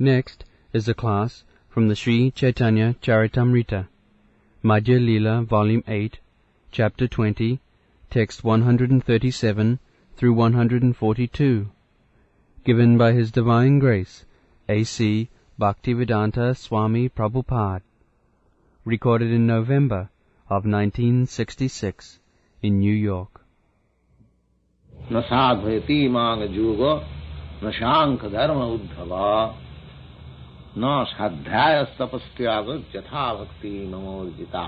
Next is a class from the Sri Chaitanya Charitamrita, Madhya Leela, Volume 8, Chapter 20, Text 137 through 142, given by His Divine Grace, A.C. Bhaktivedanta Swami Prabhupada, recorded in November of 1966 in New York. न साधयति मांग जुग न शांख धर्म उद्धव न साध्याय तपस्याग यथा भक्ति ममोर्जिता.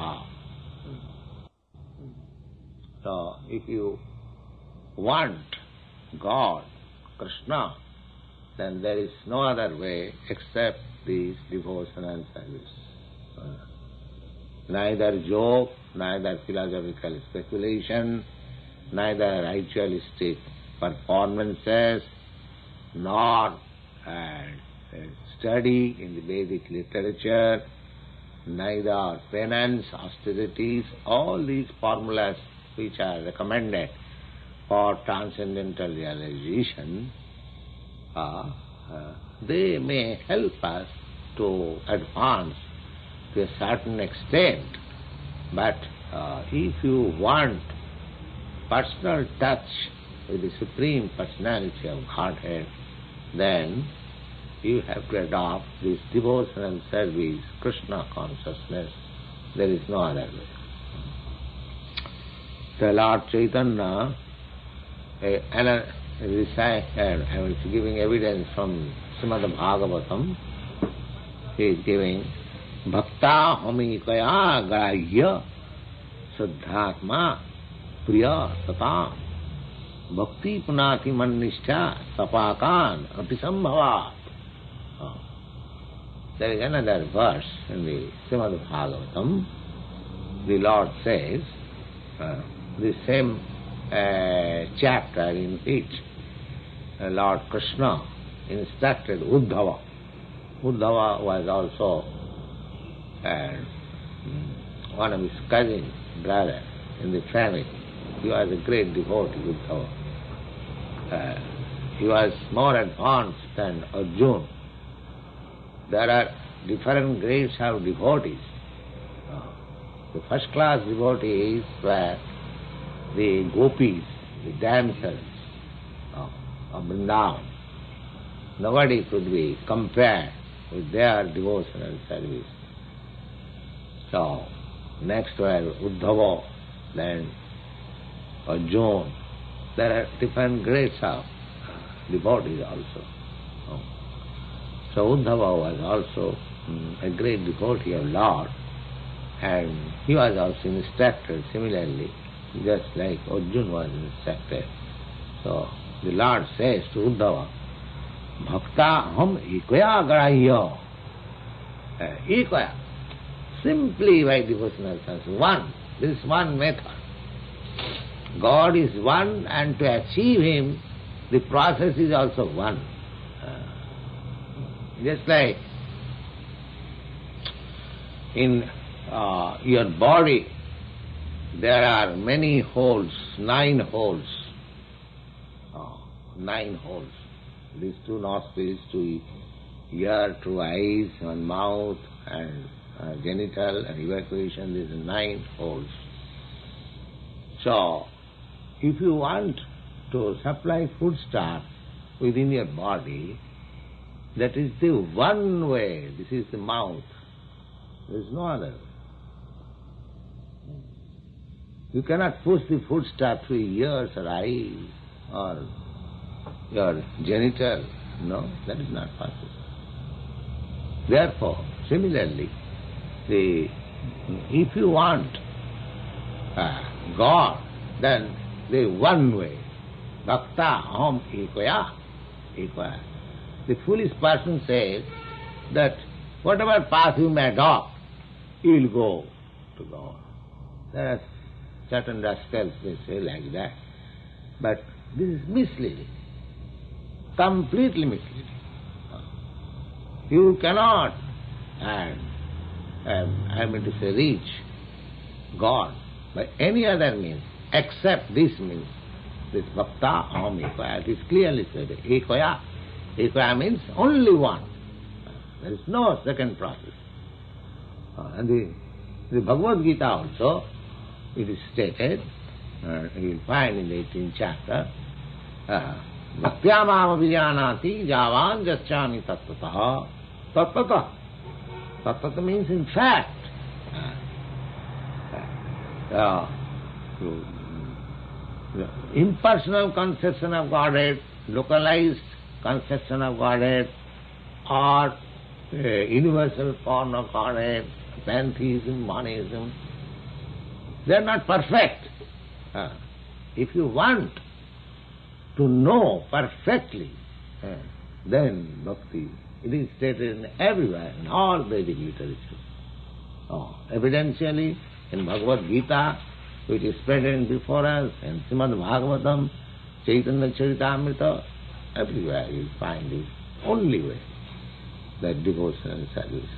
So, if you want God, Krishna, then there is no other way except this devotion and service. Neither joke, neither philosophical speculation, neither ritualistic performances, nor study in the Vedic literature, neither penance, austerities, all these formulas which are recommended for transcendental realization, they may help us to advance to a certain extent, but if you want personal touch with the Supreme Personality of Godhead, then you have to adopt this devotional service, Krishna consciousness. There is no other way. The Lord Chaitanya, I was giving evidence from Srimad Bhagavatam. He is giving Bhakta Homikaya Grahya Siddhatma Priya Satam Bhakti Punati Mannishtha Tapakan Atisambhavat. There is another verse in the Srimad Bhagavatam. The Lord says, the same chapter in which Lord Krishna instructed Uddhava. Uddhava was also one of his cousin, brother in the family. He was a great devotee, Uddhava. He was more advanced than Arjuna. There are different grades of devotees. The first class devotees were the gopis, the damsels of Vrindavan. Nobody could be compared with their devotional service. So, next were Uddhava, then Arjuna. There are different grades of devotees also. So Uddhava was also a great devotee of Lord, and he was also instructed similarly, just like Arjuna was instructed. So the Lord says to Uddhava, Bhakta hum ekaya grahya. Ekaya, simply by devotional service, one. This is one method. God is one, and to achieve Him, the process is also one. Just like in your body, there are many holes, 9 holes. 9 holes. These 2 nostrils, 2 ear, 2 eyes, 1 mouth, and genital and evacuation. These are 9 holes. So, if you want to supply foodstuff within your body, that is the one way. This is the mouth. There is no other way. You cannot push the foodstuff through ears or eyes or your genital. No, that is not possible. Therefore, similarly, if you want God, then the one way, Bhakta Om Ekaya, Ekaya. The foolish person says that whatever path you may adopt, you will go to God. There are certain rascals, they say like that. But this is misleading, completely misleading. You cannot, reach God by any other means except this means, this Bhakta Om Ekaya. It is clearly said, Ekaya. Ekaya means only one. There is no second process. And the Bhagavad Gita also, it is stated, you will find in the 18th chapter, Bhaktyamam avijanati javan jaschami tattvatah. Tattvatah. Tattvatah means in fact. Impersonal conception of Godhead, localized conception of Godhead, or universal form of Godhead, pantheism, monism, they are not perfect. If you want to know perfectly, then bhakti, it is stated everywhere, in all Vedic literature. Evidentially, in Bhagavad Gita, which is present before us, in Srimad Bhagavatam, Chaitanya Charitamrita, everywhere you find the only way, that devotion and service.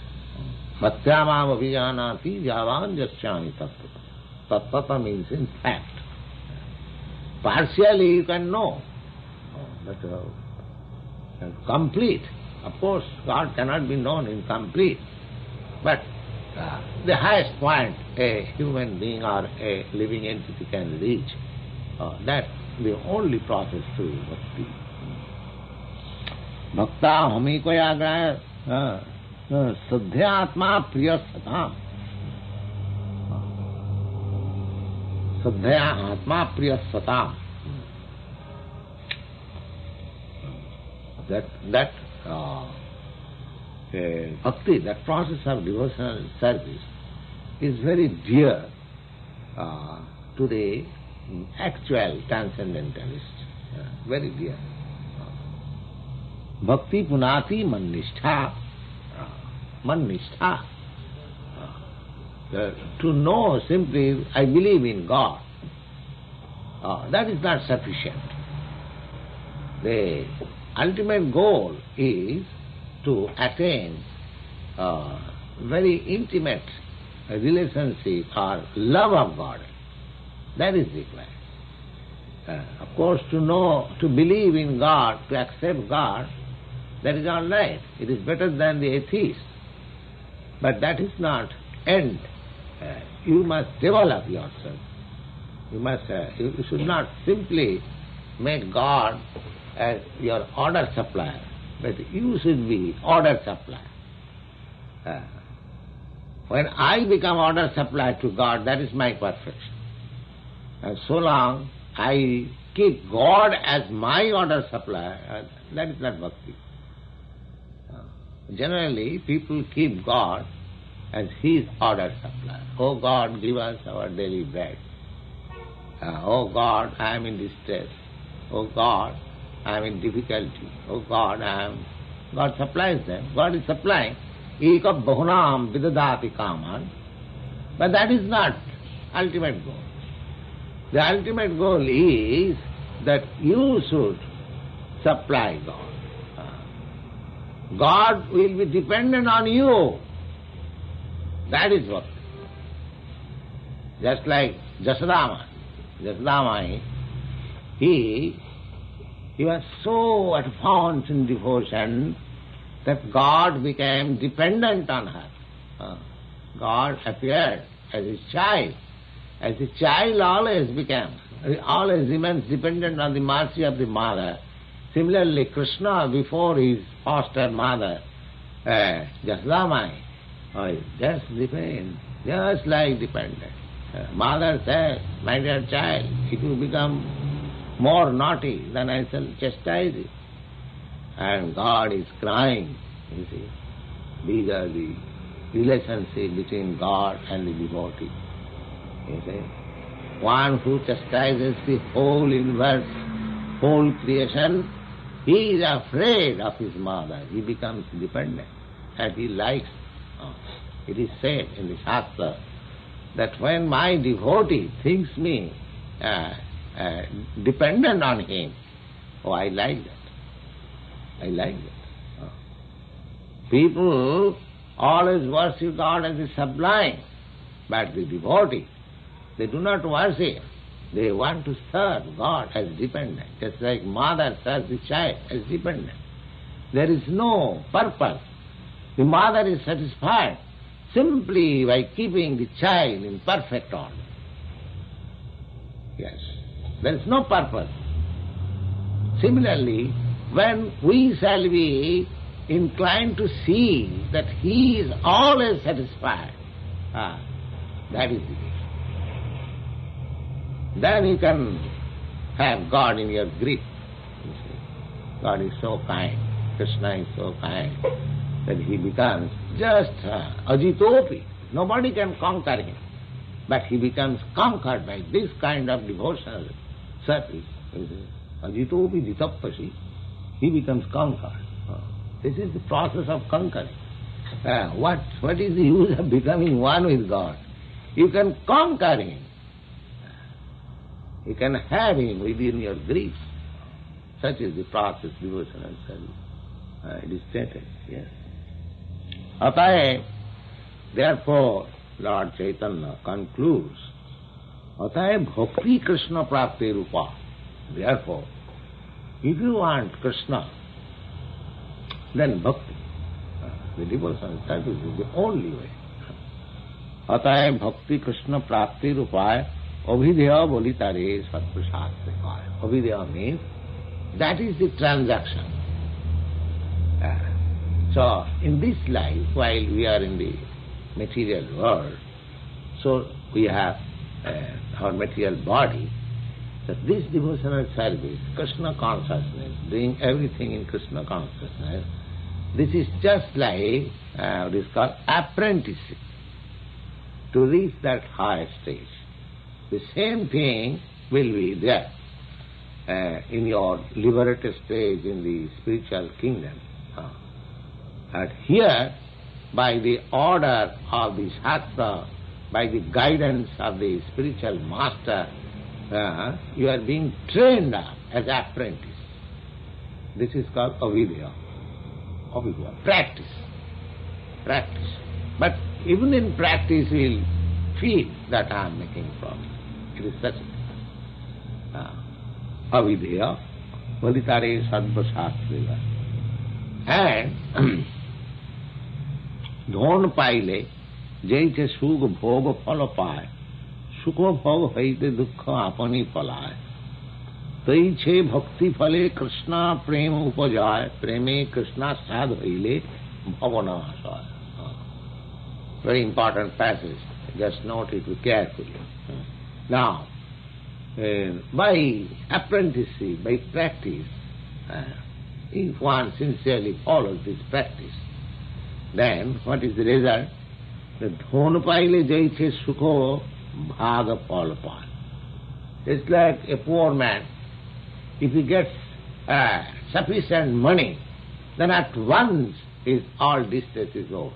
Bhaktyamam avijanati javan jaschami tattvatah. Tattvatah means in fact. Partially you can know, but complete. Of course, God cannot be known in complete, but the highest point a human being or a living entity can reach, that's the only process through bhakti. Bhakta hami ko yagraya sadhya atma priya satam. Sadhya atma priya satam. That bhakti, that process of devotional service, is very dear to the actual transcendentalist, very dear. Bhakti punati mannishtha. Mannishtha. To know simply, I believe in God, that is not sufficient. The ultimate goal is to attain very intimate relationship or love of God. That is required. Of course, to know, to believe in God, to accept God, that is all right. It is better than the atheist. But that is not end. You must develop yourself. You should not simply make God as your order supplier, but you should be order supplier. When I become order supplier to God, that is my perfection. And so long I keep God as my order supplier, that is not bhakti. Generally, people keep God as his order supplier. Oh God, give us our daily bread. Oh God, I am in distress. Oh God, I am in difficulty. Oh God, God supplies them. God is supplying. Eka bahunam vidadati kaman. But that is not ultimate goal. The ultimate goal is that you should supply God. God will be dependent on you. That is what. Just like Jasodama, he was so advanced in devotion that God became dependent on her. God appeared as a child. As a child always remains dependent on the mercy of the mother. Similarly, Krishna, before his foster mother, Jasodama, just like dependent. Mother says, my dear child, if you become more naughty, then I shall chastise you. And God is crying, you see. These are the relationship between God and the devotee. You see. One who chastises the whole universe, whole creation, he is afraid of his mother. He becomes dependent, and he likes. It is said in the Shastra that when my devotee thinks me dependent on him, I like that. I like that. People always worship God as the sublime, but the devotee, they do not worship. They want to serve God as dependent, just like mother serves the child as dependent. There is no purpose The mother is satisfied simply by keeping the child in perfect order. Yes, there is no purpose. Similarly, when we shall be inclined to see that he is always satisfied, that is the case. Then you can have God in your grip. God is so kind, Krishna is so kind, that he becomes just ajitopi. Nobody can conquer him. But he becomes conquered by this kind of devotional service. Ajitopi ditapasi. He becomes conquered. This is the process of conquering. What is the use of becoming one with God? You can conquer him. You can have him within your grip. Such is the process, devotional service. It is stated, yes. Ataye, therefore, Lord Chaitanya concludes, Ataye bhakti Krishna prapti rupa. Therefore, if you want Krishna, then bhakti, the devotional service is the only way. Ataye bhakti Krishna prapti rupa, abhideya bolitare satprasad. Abhideya means that is the transaction. So, in this life, while we are in the material world, so we have our material body, that this devotional service, Krishna consciousness, doing everything in Krishna consciousness, this is just like what is called apprenticeship, to reach that higher stage. The same thing will be there in your liberated stage in the spiritual kingdom. And here, by the order of the Shastra, by the guidance of the spiritual master, you are being trained up as apprentice. This is called avidya. Avidya, practice. Practice. But even in practice, we will feel that I am making progress. It is such a avidya, valitare sadvasasriva. And धोन पाइले जैसे सुख भोग फल पाए, सुख भोग हईते दुख आपनी पलाए, तई छे भक्ति फले कृष्णा प्रेम उपजाए, प्रेमे कृष्णा साध हईले भवनाशाय. Very important passage. Just note it carefully. Now, by apprenticeship, by practice, if one sincerely follows this practice, then what is the result? The dhon paile jaise sukho bhaga pal pal. It's like a poor man, if he gets sufficient money, then at once his all distress is over.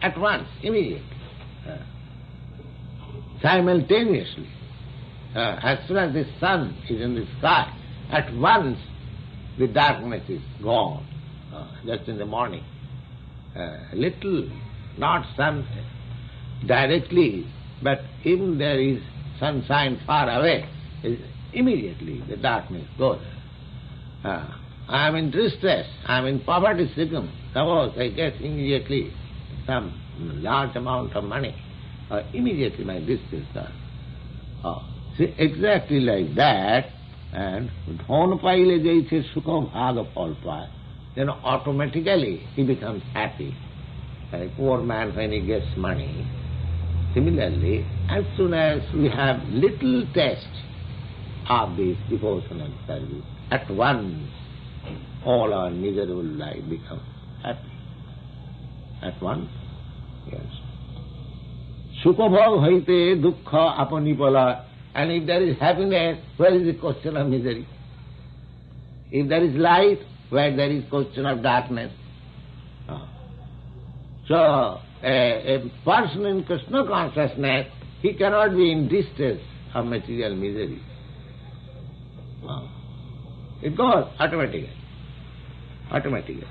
At once, immediately. Simultaneously. As soon as the sun is in the sky, at once the darkness is gone. Just in the morning. Little, not sun directly, but even there is sunshine far away, immediately the darkness goes. I am in distress, I am in poverty stricken. Suppose I get immediately some large amount of money, immediately my distress goes. See, exactly like that, and dhon paile jaise sukho bhaga pal paye, then automatically he becomes happy. A poor man when he gets money. Similarly, as soon as we have little taste of this devotional service, at once all our miserable life becomes happy. At once, yes. Sukha bhog haite dukkha apani pala. And if there is happiness, where is the question of misery? If there is light, where there is question of darkness. So, a person in Krishna consciousness, he cannot be in distress of material misery. It goes automatically. Automatically.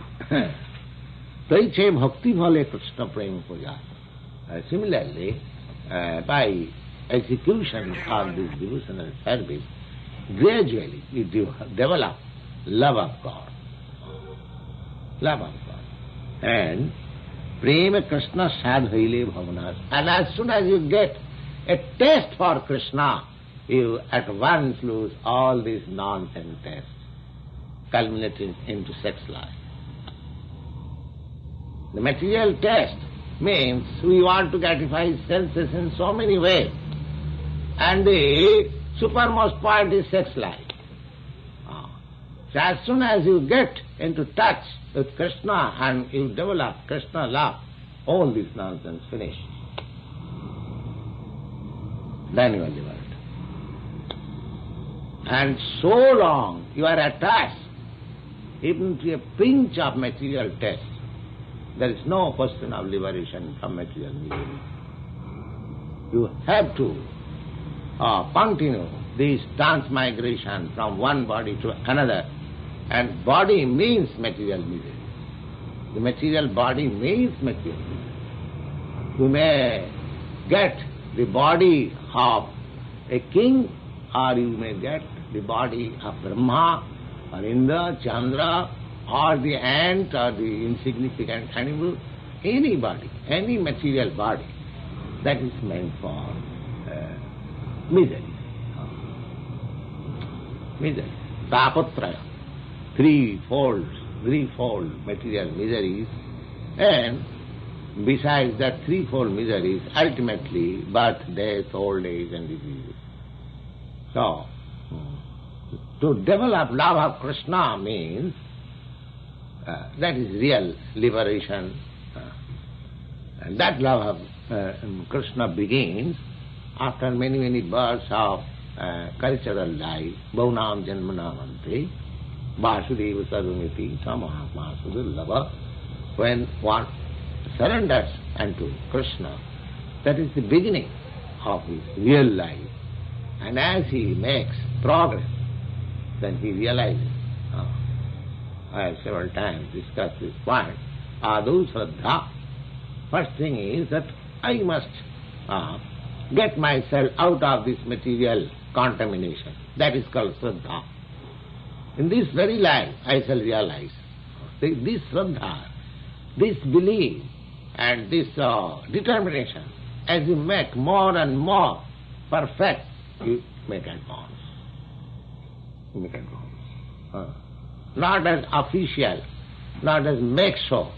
Taiche bhakti bhale Krishna prema puja. Similarly, by execution of this devotional service, gradually we develop love of God. love of God. And prema Krishna sadhaile bhavanas. And as soon as you get a taste for Krishna, you at once lose all these nonsense tastes, culminating into sex life. The material taste means we want to gratify senses in so many ways. And the supermost point is sex life. So as soon as you get into touch with Krishna and you develop Krishna love, all this nonsense finishes. Then you are liberated. And so long you are attached even to a pinch of material taste, there is no question of liberation from material misery. You have to continue this transmigration from one body to another, and body means material misery. The material body means material misery. You may get the body of a king, or you may get the body of Brahma, or Indra, Chandra, or the ant, or the insignificant animal, any body, any material body, that is meant for misery. Misery. Tapatraya, threefold material miseries, and besides that threefold miseries, ultimately birth, death, old age and disease. So, to develop love of Krishna means that is real liberation. And that love of Krishna begins after many births of cultural life. Bhaunam janmanamante, Vasudeva sarvamiti, samahama sudurlabha. When one surrenders unto Krishna, that is the beginning of his real life. And as he makes progress, then he realizes, I have several times discussed this point, Adu Shraddha. First thing is that I must get myself out of this material contamination. That is called Shraddha. In this very life I shall realize this Shraddha, this belief and this determination, as you make more and more perfect, you make advance. You make advance. Not as official, not as make show,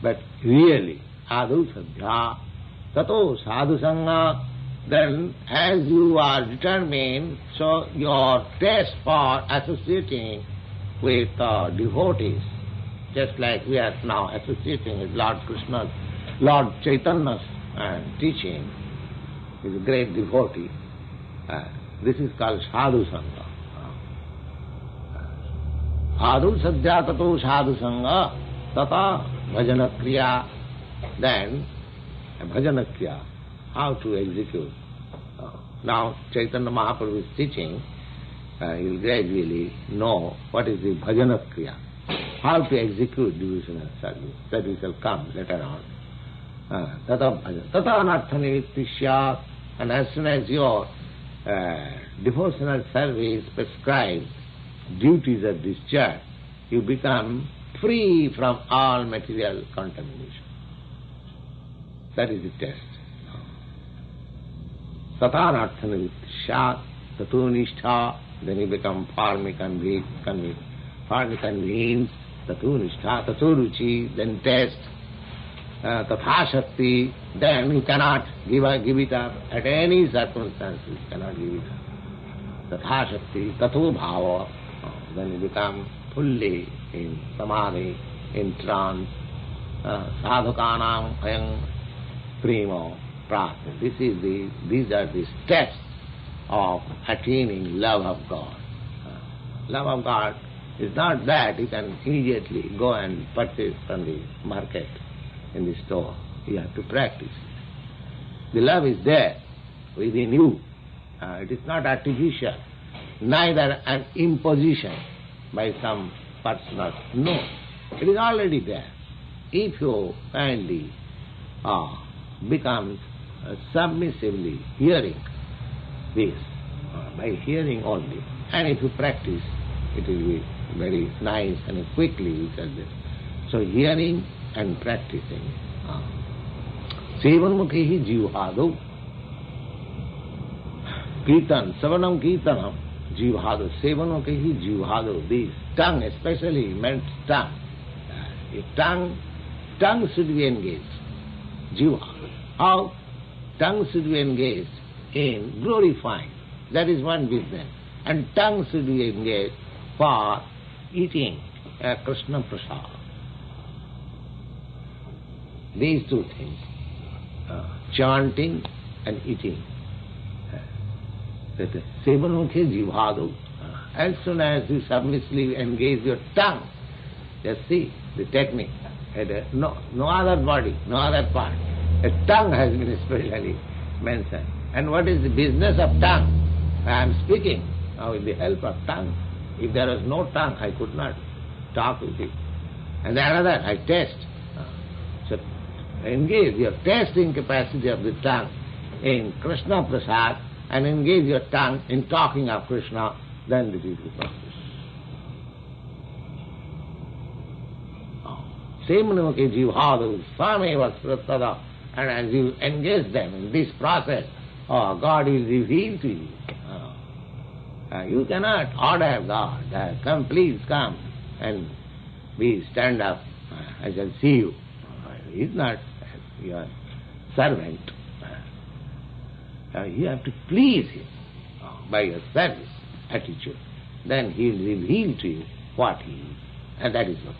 but really, Adu Sadhya, Tato Sadhu Sangha. Then as you are determined, so your taste for associating with devotees, just like we are now associating with Lord Krishna, Lord Chaitanya's teaching, is a great devotee. This is called Sadhu Sangha. Adu Sadhya Tato Sadhu Sangha Tata Bhajana Kriya. Then Bhajana Kriya, how to execute. Now Chaitanya Mahaprabhu is teaching, you will gradually know what is the Bhajana Kriya, how to execute devotional service. That we shall come later on. Tata Bhajana, Tata Anartha Nivritti Syat. And as soon as your devotional service prescribed duties are discharged, you become free from all material contamination. That is the test. Satanartha nivritti syat, tato nishtha, then you become farmic convinced, tato nishtha, tato ruchi, then test, tatha shakti, then you cannot give it up at any circumstances, you cannot give it up. Tatha shakti, tato bhava, then you become fully in samadhi, in trance, sadhukanam ayam primo prasna. These are the steps of attaining love of God. Love of God is not that you can immediately go and purchase from the market, in the store. You have to practice. The love is there within you. It is not artificial, neither an imposition by some personal. No, it is already there. If you kindly become submissively hearing this, by hearing only, and if you practice, it will be very nice and quickly you shall So hearing and practicing. Sevanmukhi jivhado. Kirtan, Savanam Kirtanam, jivhado. Sevanmukhi jivhado. This tongue especially meant tongue. Tongue should be engaged. Jivhado. How? Tongue should be engaged in glorifying. That is one business. And tongue should be engaged for eating Krishna Prasad. These two things, chanting and eating. Sevanmukhi jivhado. As soon as you submissively engage your tongue, just see the technique. No other body, no other part. A tongue has been especially mentioned. And what is the business of tongue? I am speaking with the help of tongue. If there was no tongue, I could not talk with you. And another, I taste. So engage your tasting capacity of the tongue in Krishna Prasad and engage your tongue in talking of Krishna, then this is the process. Sevanmukhi jivhado sameva srutada. And as you engage them in this process, God will reveal to you. You cannot order God, come, please come and stand up, I shall see you. He is not your servant. You have to please him by your service attitude. Then he will reveal to you what he is. And that is what.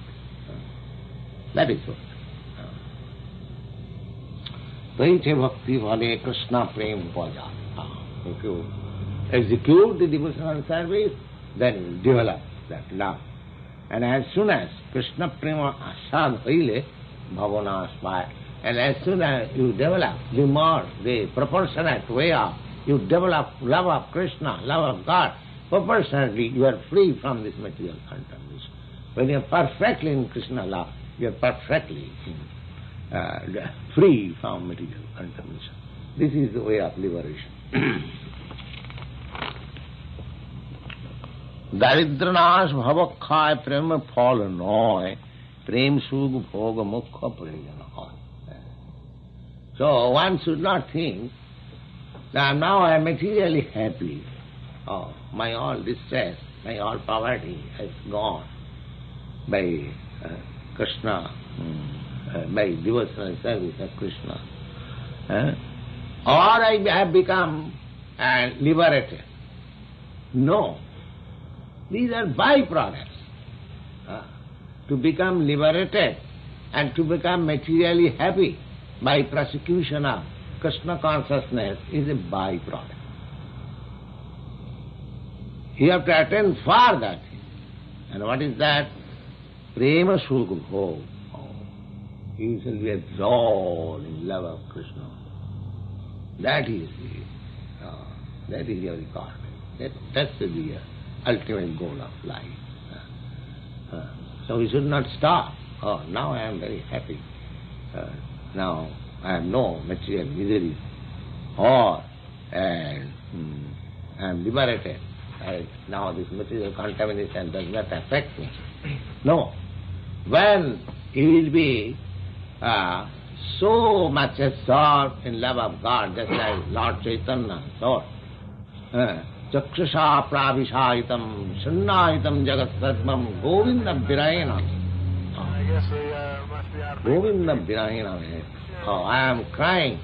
That is what. Taiche bhakti bhale Krishna prem paja. If you execute the devotional service, then you will develop that love. And as soon as Krishna prema asad haile, bhavana aspire, and as soon as you develop the proportionate way of, you develop love of Krishna, love of God, proportionately you are free from this material contamination. When you are perfectly in Krishna love, you are perfectly free from material contamination. This is the way of liberation. Daridranash bhavakkhay prema phal noy, prem sug bhoga mukha parijan hoy. So one should not think that now I am materially happy. My all distress, my all poverty has gone by Krishna, by devotional service of Krishna. Or I have become liberated. No. These are byproducts. To become liberated and to become materially happy by prosecution of Krishna consciousness is a byproduct. You have to attain for that. And what is that? Prema sukha bhog. You shall be absorbed in love of Krishna. That is your requirement. That's the ultimate goal of life. So we should not stop. Now I am very happy. Now I have no material miseries. Or I am liberated. Now this material contamination does not affect me. No. When you will be so much absorbed in love of God, just like Lord Chaitanya thought, Chakshusha pravishayitam shannayitam jagat sarvam govinda virayena. Govinda virayena. I am crying,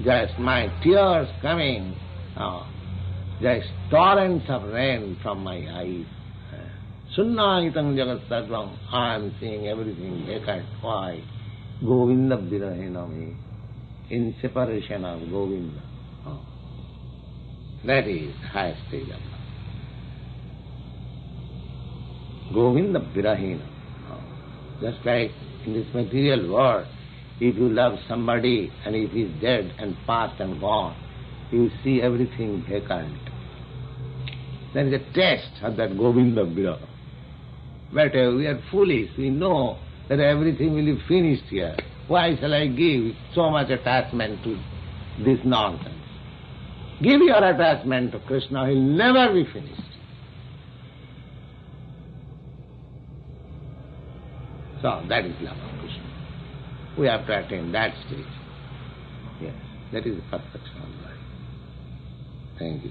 just my tears coming, just torrents of rain from my eyes. Shannayitam jagat sarvam. I am seeing everything vacant. Why? Govinda virayena, in separation of Govinda. That is the highest stage of love. Govinda virahena. Just like in this material world, if you love somebody and if he is dead and past and gone, you see everything vacant. There is a test of that Govinda viraha. But we are foolish. We know that everything will be finished here. Why shall I give so much attachment to this nonsense? Give your attachment to Krishna, he will never be finished. So that is love of Krishna. We have to attain that stage. Yes, that is the perfection of life. Thank you.